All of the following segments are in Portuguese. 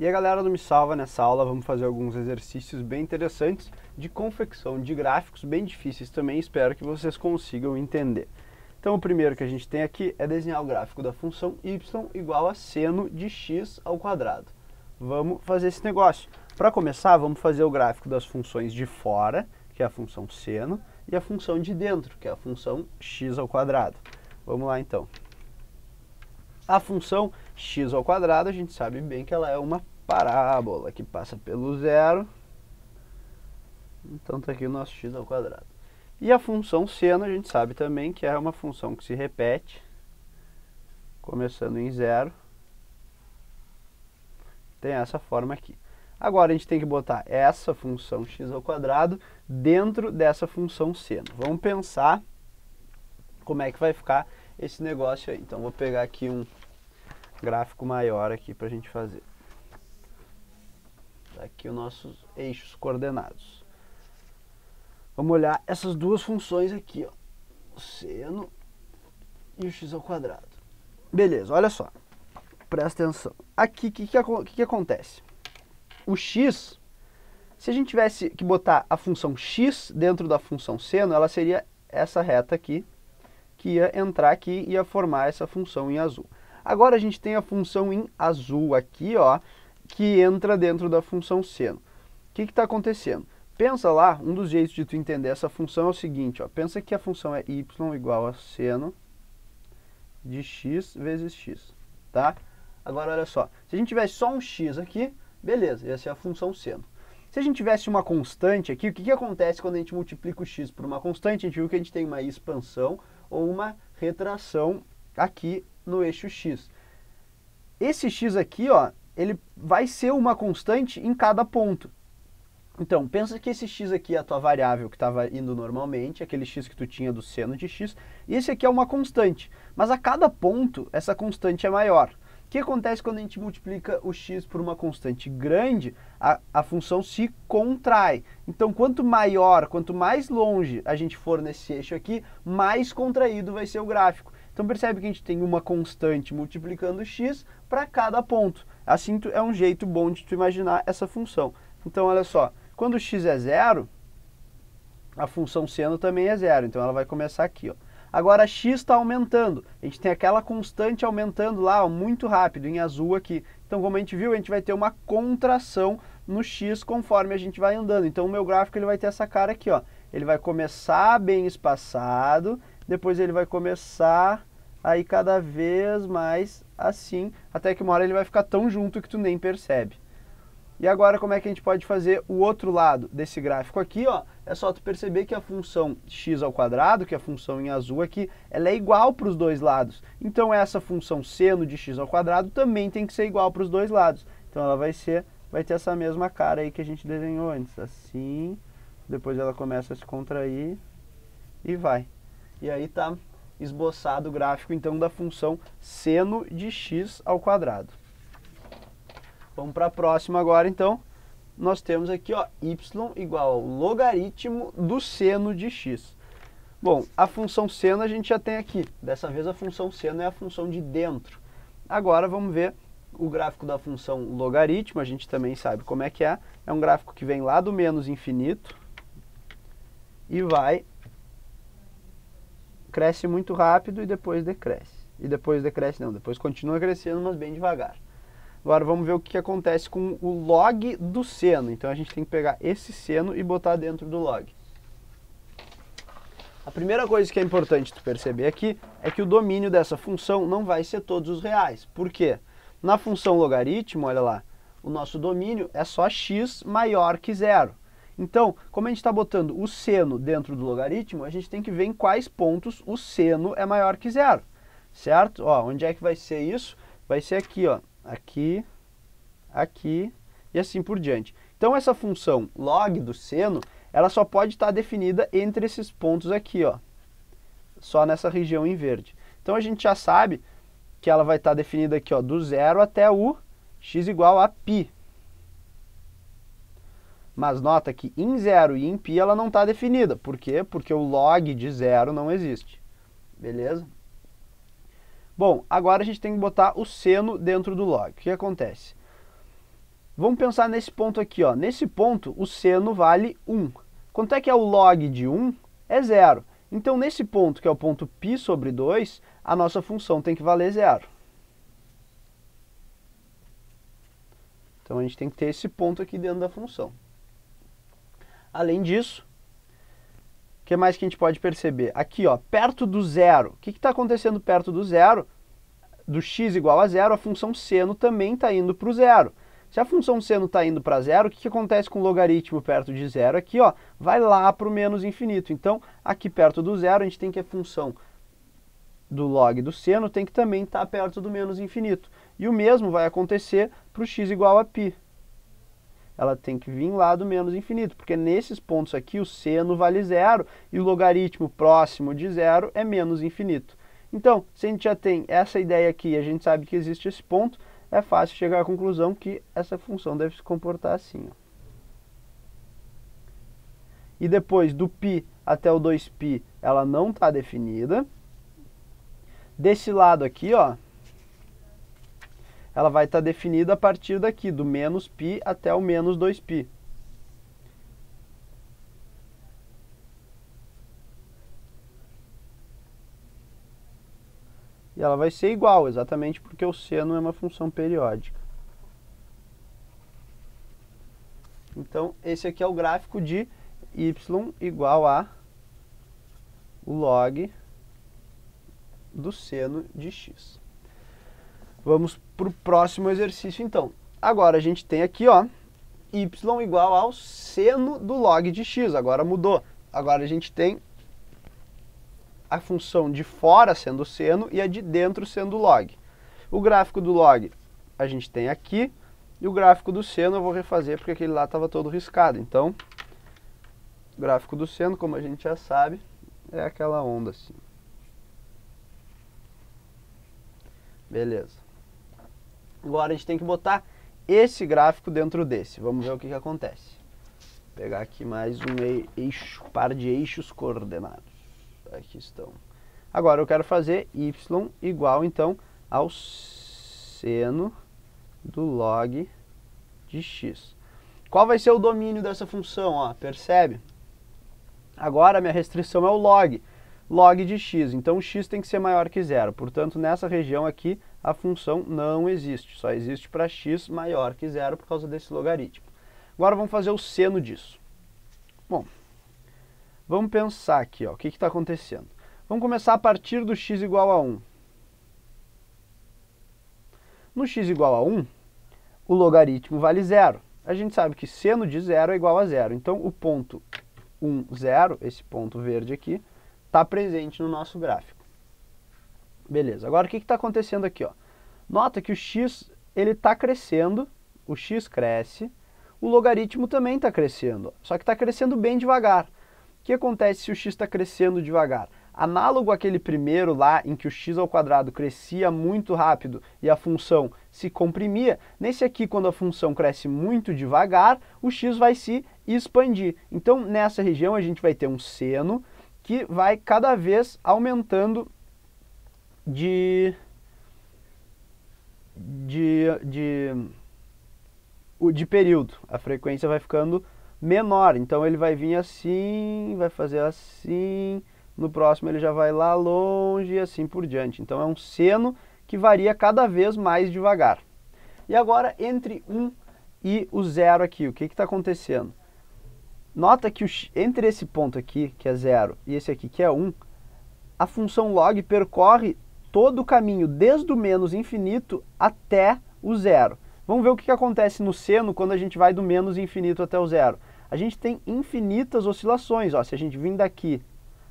E a galera do Me Salva, nessa aula vamos fazer alguns exercícios bem interessantes de confecção de gráficos bem difíceis também, espero que vocês consigam entender. Então o primeiro que a gente tem aqui é desenhar o gráfico da função y igual a seno de x ao quadrado. Vamos fazer esse negócio. Para começar, vamos fazer o gráfico das funções de fora, que é a função seno, e a função de dentro, que é a função x ao quadrado. Vamos lá então. A função x ao quadrado, a gente sabe bem que ela é uma parábola que passa pelo zero. Então está aqui o nosso x ao quadrado. E a função seno, a gente sabe também que é uma função que se repete, começando em zero. Tem essa forma aqui. Agora a gente tem que botar essa função x ao quadrado dentro dessa função seno. Vamos pensar como é que vai ficar esse negócio aí. Então vou pegar aqui um gráfico maior aqui para a gente fazer. Aqui os nossos eixos coordenados. Vamos olhar essas duas funções aqui, ó, o seno e o x ao quadrado. Beleza, olha só, presta atenção. Aqui, o que acontece? O x, se a gente tivesse que botar a função x dentro da função seno, ela seria essa reta aqui, que ia entrar aqui e ia formar essa função em azul. Agora a gente tem a função em azul aqui, ó, que entra dentro da função seno. O que está acontecendo? Pensa lá, um dos jeitos de tu entender essa função é o seguinte, ó, pensa que a função é y igual a seno de x vezes x, tá? Agora olha só, se a gente tivesse só um x aqui, beleza, ia ser a função seno. Se a gente tivesse uma constante aqui, o que acontece quando a gente multiplica o x por uma constante? A gente viu que a gente tem uma expansão ou uma retração aqui no eixo x. Esse x aqui, ó, ele vai ser uma constante em cada ponto. Então, pensa que esse x aqui é a tua variável que estava indo normalmente, aquele x que tu tinha do seno de x, e esse aqui é uma constante. Mas a cada ponto, essa constante é maior. O que acontece quando a gente multiplica o x por uma constante grande? A função se contrai. Então, quanto maior, quanto mais longe a gente for nesse eixo aqui, mais contraído vai ser o gráfico. Então, percebe que a gente tem uma constante multiplicando x para cada ponto. Assim, é um jeito bom de tu imaginar essa função. Então, olha só, quando x é zero, a função seno também é zero. Então, ela vai começar aqui, ó. Agora, x está aumentando. A gente tem aquela constante aumentando lá, ó, muito rápido, em azul aqui. Então, como a gente viu, a gente vai ter uma contração no x conforme a gente vai andando. Então, o meu gráfico ele vai ter essa cara aqui, ó. Ele vai começar bem espaçado, depois ele vai começar aí cada vez mais assim, até que uma hora ele vai ficar tão junto que tu nem percebe. E agora como é que a gente pode fazer o outro lado desse gráfico aqui, ó? É só tu perceber que a função x ao quadrado, que é a função em azul aqui, ela é igual para os dois lados. Então essa função seno de x ao quadrado também tem que ser igual para os dois lados. Então ela vai ter essa mesma cara aí que a gente desenhou antes, assim, depois ela começa a se contrair e vai. E aí tá esboçado o gráfico então da função seno de x ao quadrado. Vamos para a próxima agora, então. Nós temos aqui, ó, y igual ao logaritmo do seno de x. Bom, a função seno a gente já tem aqui. Dessa vez a função seno é a função de dentro. Agora vamos ver o gráfico da função logaritmo. A gente também sabe como é que é. É um gráfico que vem lá do menos infinito e vai, cresce muito rápido e depois decresce. E depois decresce não, depois continua crescendo, mas bem devagar. Agora vamos ver o que acontece com o log do seno. Então a gente tem que pegar esse seno e botar dentro do log. A primeira coisa que é importante tu perceber aqui é que o domínio dessa função não vai ser todos os reais. Por quê? Na função logaritmo, olha lá, o nosso domínio é só x maior que zero. Então, como a gente está botando o seno dentro do logaritmo, a gente tem que ver em quais pontos o seno é maior que zero. Certo? Ó, onde é que vai ser isso? Vai ser aqui, ó. Aqui, aqui e assim por diante. Então essa função log do seno, ela só pode estar definida entre esses pontos aqui, ó. Só nessa região em verde. Então a gente já sabe que ela vai estar definida aqui, ó, do zero até o x igual a π. Mas nota que em zero e em π ela não está definida. Por quê? Porque o log de zero não existe. Beleza? Bom, agora a gente tem que botar o seno dentro do log. O que acontece? Vamos pensar nesse ponto aqui, ó. Nesse ponto, o seno vale 1. Quanto é que é o log de 1? É 0. Então, nesse ponto, que é o ponto π sobre 2, a nossa função tem que valer 0. Então, a gente tem que ter esse ponto aqui dentro da função. Além disso, o que mais que a gente pode perceber? Aqui, ó, perto do zero. O que está acontecendo perto do zero? Do x igual a zero, a função seno também está indo para o zero. Se a função seno está indo para zero, o que acontece com o logaritmo perto de zero? Aqui, ó, vai lá para o menos infinito. Então, aqui perto do zero, a gente tem que a função do log do seno tem que também estar perto do menos infinito. E o mesmo vai acontecer para o x igual a π. Ela tem que vir lá do menos infinito, porque nesses pontos aqui o seno vale zero e o logaritmo próximo de zero é menos infinito. Então, se a gente já tem essa ideia aqui e a gente sabe que existe esse ponto, é fácil chegar à conclusão que essa função deve se comportar assim. Ó. E depois, do π até o 2π, ela não está definida. Desse lado aqui, ó, ela vai estar definida a partir daqui, do menos π até o menos 2π. E ela vai ser igual, exatamente porque o seno é uma função periódica. Então, esse aqui é o gráfico de y igual a o log do seno de x. Vamos para o próximo exercício, então. Agora, a gente tem aqui, ó, y igual ao seno do log de x. Agora mudou. Agora a gente tem a função de fora sendo seno e a de dentro sendo log. O gráfico do log a gente tem aqui, e o gráfico do seno eu vou refazer porque aquele lá estava todo riscado. Então, o gráfico do seno, como a gente já sabe, é aquela onda assim. Beleza. Agora a gente tem que botar esse gráfico dentro desse. Vamos ver o que acontece. Vou pegar aqui mais um par de eixos coordenados. Aqui estão. Agora eu quero fazer y igual, então, ao seno do log de x. Qual vai ser o domínio dessa função? Ó, percebe? Agora a minha restrição é o log de x. Então o x tem que ser maior que zero. Portanto, nessa região aqui, a função não existe. Só existe para x maior que zero por causa desse logaritmo. Agora vamos fazer o seno disso. Bom, vamos pensar aqui, ó, o que está acontecendo. Vamos começar a partir do x igual a 1. No x igual a 1, o logaritmo vale zero. A gente sabe que seno de zero é igual a zero. Então, o ponto 1, 0, esse ponto verde aqui, está presente no nosso gráfico. Beleza, agora o que está acontecendo aqui? Ó? Nota que o x está crescendo, o x cresce, o logaritmo também está crescendo, só que está crescendo bem devagar. O que acontece se o x está crescendo devagar? Análogo àquele primeiro lá, em que o x ao quadrado crescia muito rápido e a função se comprimia, nesse aqui, quando a função cresce muito devagar, o x vai se expandir. Então, nessa região, a gente vai ter um seno que vai cada vez aumentando de período. A frequência vai ficando menor. Então, ele vai vir assim, vai fazer assim... No próximo ele já vai lá longe e assim por diante. Então é um seno que varia cada vez mais devagar. E agora entre 1 e o 0 aqui, o que está acontecendo? Nota que entre esse ponto aqui, que é 0, e esse aqui, que é 1, a função log percorre todo o caminho desde o menos infinito até o 0. Vamos ver o que acontece no seno quando a gente vai do menos infinito até o 0. A gente tem infinitas oscilações. Ó, se a gente vir daqui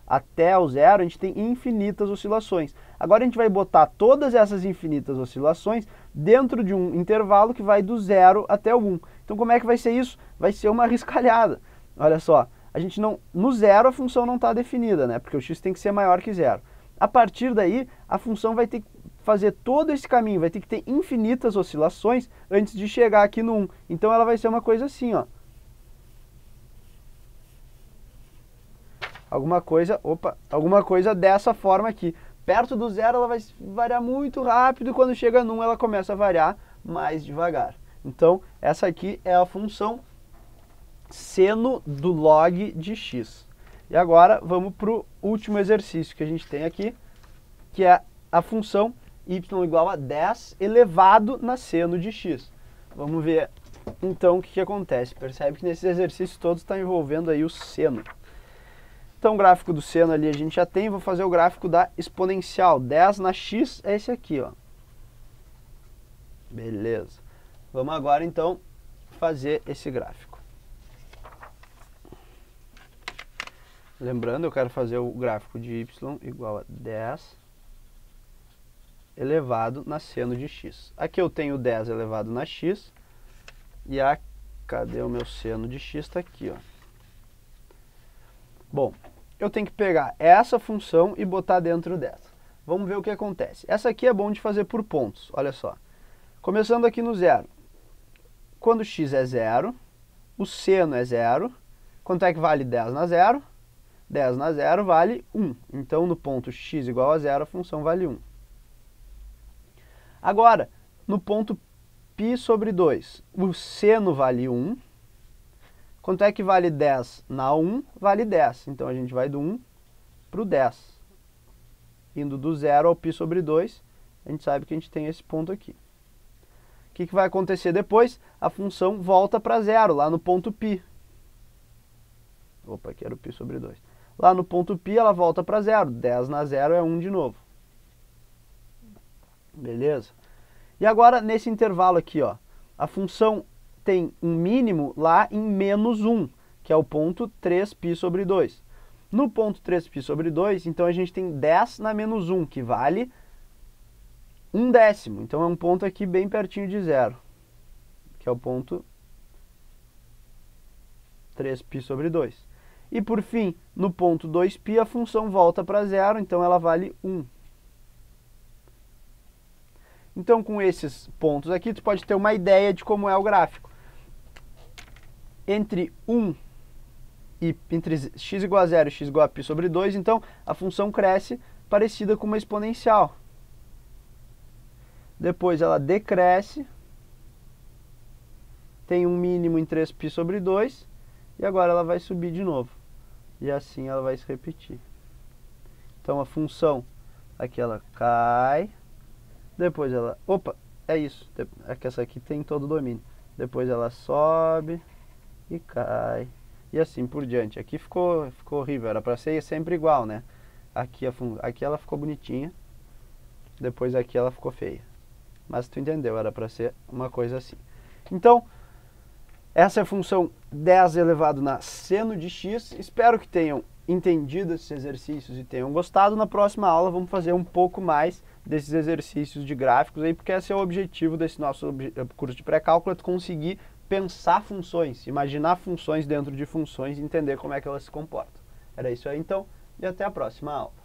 até o 0, a gente tem infinitas oscilações. Agora a gente vai botar todas essas infinitas oscilações dentro de um intervalo que vai do 0 até o 1. Então como é que vai ser isso? Vai ser uma riscalhada. Olha só, a gente não, no 0 a função não está definida, né? Porque o x tem que ser maior que 0. A partir daí, a função vai ter que fazer todo esse caminho, vai ter que ter infinitas oscilações antes de chegar aqui no 1. Então ela vai ser uma coisa assim, ó. Alguma coisa dessa forma aqui. Perto do 0 ela vai variar muito rápido e quando chega no 1 ela começa a variar mais devagar. Então, essa aqui é a função seno do log de x. E agora, vamos para o último exercício que a gente tem aqui, que é a função y igual a 10 elevado na seno de x. Vamos ver, então, o que acontece. Percebe que nesses exercícios todos está envolvendo aí o seno. Então, o gráfico do seno ali a gente já tem. Vou fazer o gráfico da exponencial. 10 na x é esse aqui, ó. Beleza. Vamos agora, então, fazer esse gráfico. Lembrando, eu quero fazer o gráfico de y igual a 10 elevado na seno de x. Aqui eu tenho 10 elevado na x. E cadê o meu seno de x? Está aqui, ó. Bom, eu tenho que pegar essa função e botar dentro dessa. Vamos ver o que acontece. Essa aqui é bom de fazer por pontos, olha só. Começando aqui no zero. Quando x é zero, o seno é zero. Quanto é que vale 10 na zero? 10 na zero vale 1. Então, no ponto x igual a zero, a função vale 1. Agora, no ponto π sobre 2, o seno vale 1. Quanto é que vale 10 na 1? Vale 10. Então, a gente vai do 1 para o 10. Indo do 0 ao π sobre 2, a gente sabe que a gente tem esse ponto aqui. O que vai acontecer depois? A função volta para 0, lá no ponto π. Opa, aqui era o π sobre 2. Lá no ponto π, ela volta para 0. 10 na 0 é 1 de novo. Beleza? E agora, nesse intervalo aqui, ó, a função tem um mínimo lá em menos 1, que é o ponto 3π sobre 2. No ponto 3π sobre 2, então a gente tem 10 na menos 1, que vale 1/10. Então é um ponto aqui bem pertinho de 0, que é o ponto 3π sobre 2. E por fim, no ponto 2π, a função volta para 0, então ela vale 1. Então, com esses pontos aqui, tu pode ter uma ideia de como é o gráfico. Entre 1 e entre x igual a 0 e x igual a π sobre 2, então a função cresce parecida com uma exponencial. Depois ela decresce, tem um mínimo em 3π sobre 2, e agora ela vai subir de novo. E assim ela vai se repetir. Então a função aqui ela cai, depois ela... Opa, é isso, é que essa aqui tem todo o domínio. Depois ela sobe e cai, e assim por diante. Aqui ficou horrível, era para ser sempre igual, né? Aqui ela ficou bonitinha, depois aqui ela ficou feia. Mas tu entendeu, era para ser uma coisa assim. Então, essa é a função 10 elevado na seno de x. Espero que tenham entendido esses exercícios e tenham gostado. Na próxima aula vamos fazer um pouco mais desses exercícios de gráficos aí, porque esse é o objetivo desse nosso curso de pré-cálculo, é tu conseguir pensar funções, imaginar funções dentro de funções e entender como é que elas se comportam. Era isso aí então, e até a próxima aula.